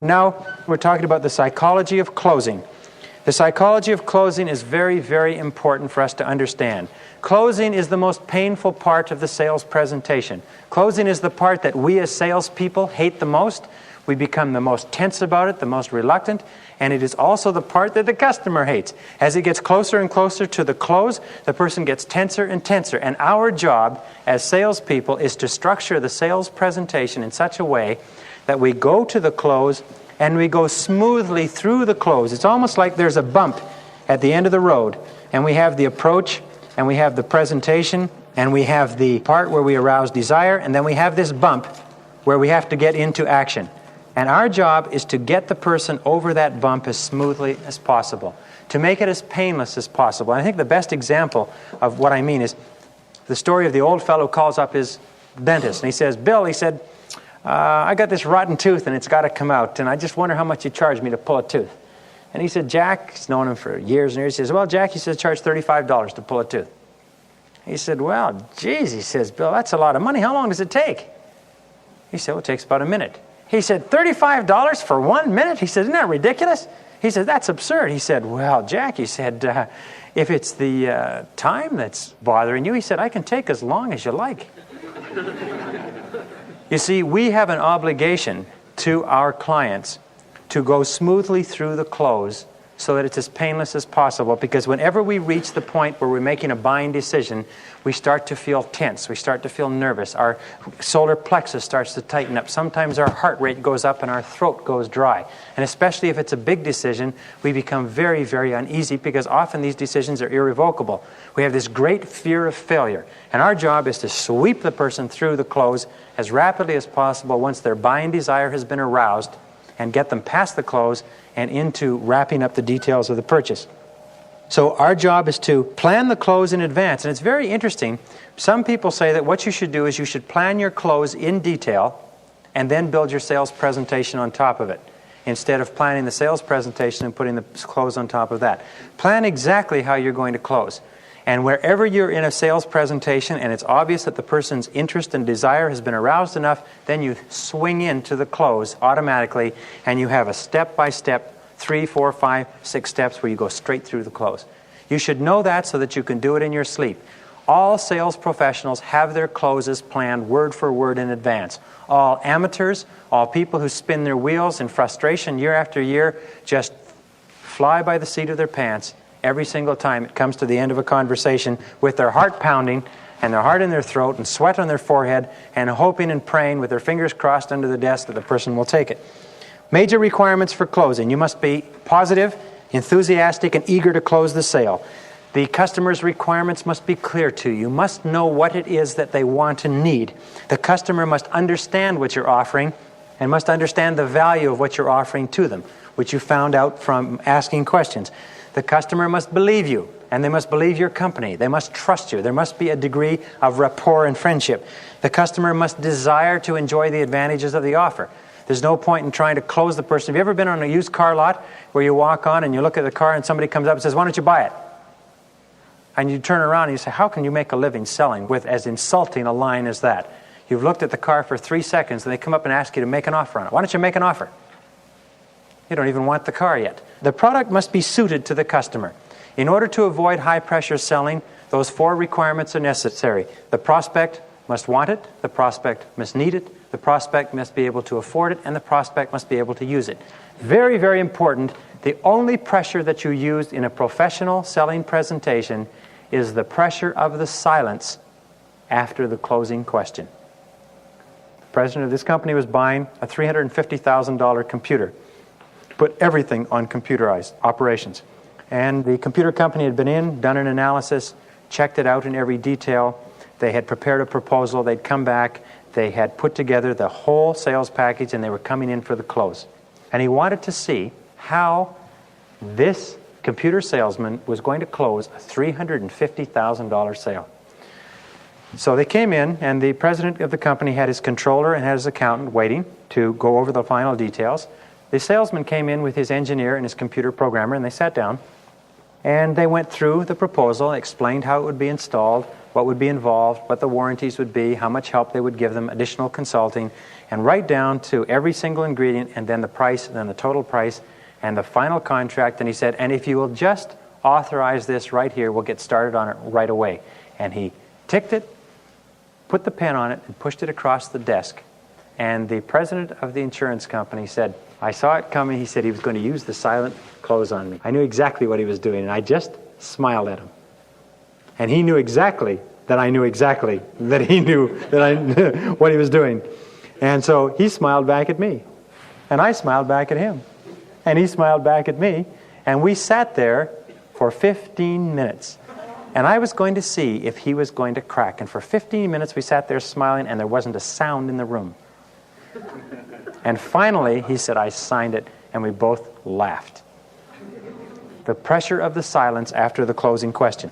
Now we're talking about the psychology of closing. The psychology of closing is very, very important for us to understand. Closing is the most painful part of the sales presentation. Closing is the part that we as salespeople hate the most. We become the most tense about it, the most reluctant, and it is also the part that the customer hates. As it gets closer and closer to the close, the person gets tenser and tenser. And our job as salespeople is to structure the sales presentation in such a way that we go to the close and we go smoothly through the close. It's almost like there's a bump at the end of the road, and we have the approach, and we have the presentation, and we have the part where we arouse desire, and then we have this bump where we have to get into action. And our job is to get the person over that bump as smoothly as possible, to make it as painless as possible. And I think the best example of what I mean is the story of the old fellow who calls up his dentist, and he says, "Bill," he said, "I got this rotten tooth and it's got to come out, and I just wonder how much you charge me to pull a tooth." And he said, "Jack," he's known him for years and years, he says, "Well, Jack," he says, "charge $35 to pull a tooth." He said, "Well, geez," he says, "Bill, that's a lot of money. How long does it take?" He said, "Well, it takes about a minute." He said, "$35 for 1 minute?" He said, "Isn't that ridiculous?" He said, "That's absurd." He said, "Well, Jack," he said, "if it's the time that's bothering you," he said, "I can take as long as you like." You see, we have an obligation to our clients to go smoothly through the close so that it's as painless as possible, because whenever we reach the point where we're making a buying decision, we start to feel tense, we start to feel nervous, our solar plexus starts to tighten up, sometimes our heart rate goes up and our throat goes dry. And especially if it's a big decision, we become very, very uneasy, because often these decisions are irrevocable. We have this great fear of failure, and our job is to sweep the person through the close as rapidly as possible once their buying desire has been aroused, and get them past the close and into wrapping up the details of the purchase. So our job is to plan the close in advance. And it's very interesting. Some people say that what you should do is you should plan your close in detail and then build your sales presentation on top of it, instead of planning the sales presentation and putting the close on top of that. Plan exactly how you're going to close. And wherever you're in a sales presentation and it's obvious that the person's interest and desire has been aroused enough, then you swing into the close automatically, and you have a step-by-step 3, 4, 5, 6 steps where you go straight through the close. You should know that so that you can do it in your sleep. All sales professionals have their closes planned word for word in advance. All amateurs, all people who spin their wheels in frustration year after year, just fly by the seat of their pants every single time it comes to the end of a conversation with their heart pounding and their heart in their throat and sweat on their forehead and hoping and praying with their fingers crossed under the desk that the person will take it. Major requirements for closing. You must be positive, enthusiastic, and eager to close the sale. The customer's requirements must be clear to you. You must know what it is that they want and need. The customer must understand what you're offering and must understand the value of what you're offering to them, which you found out from asking questions. The customer must believe you, and they must believe your company. They must trust you. There must be a degree of rapport and friendship. The customer must desire to enjoy the advantages of the offer. There's no point in trying to close the person. Have you ever been on a used car lot where you walk on and you look at the car and somebody comes up and says, "Why don't you buy it?" And you turn around and you say, "How can you make a living selling with as insulting a line as that?" You've looked at the car for 3 seconds and they come up and ask you to make an offer on it. Why don't you make an offer? You don't even want the car yet. The product must be suited to the customer. In order to avoid high-pressure selling, those 4 requirements are necessary. The prospect must want it, the prospect must need it, the prospect must be able to afford it, and the prospect must be able to use it. Very, very important, the only pressure that you use in a professional selling presentation is the pressure of the silence after the closing question. The president of this company was buying a $350,000 computer. Put everything on computerized operations. And the computer company had been in, done an analysis, checked it out in every detail. They had prepared a proposal. They'd come back. They had put together the whole sales package, and they were coming in for the close. And he wanted to see how this computer salesman was going to close a $350,000 sale. So they came in, and the president of the company had his controller and had his accountant waiting to go over the final details. The salesman came in with his engineer and his computer programmer, and they sat down, and they went through the proposal, explained how it would be installed, what would be involved, what the warranties would be, how much help they would give them, additional consulting, and right down to every single ingredient, and then the price, and then the total price, and the final contract. And he said, and if you will just authorize this right here, we'll get started on it right away. And he ticked it, put the pen on it, and pushed it across the desk. And the president of the insurance company said, I saw it coming. He said he was going to use the silent close on me. I knew exactly what he was doing, and I just smiled at him. And he knew exactly that I knew exactly that he knew that I knew what he was doing. And so he smiled back at me. And I smiled back at him. And he smiled back at me. And we sat there for 15 minutes. And I was going to see if he was going to crack. And for 15 minutes we sat there smiling, and there wasn't a sound in the room. And finally he said, I signed it, and we both laughed. The pressure of the silence after the closing question.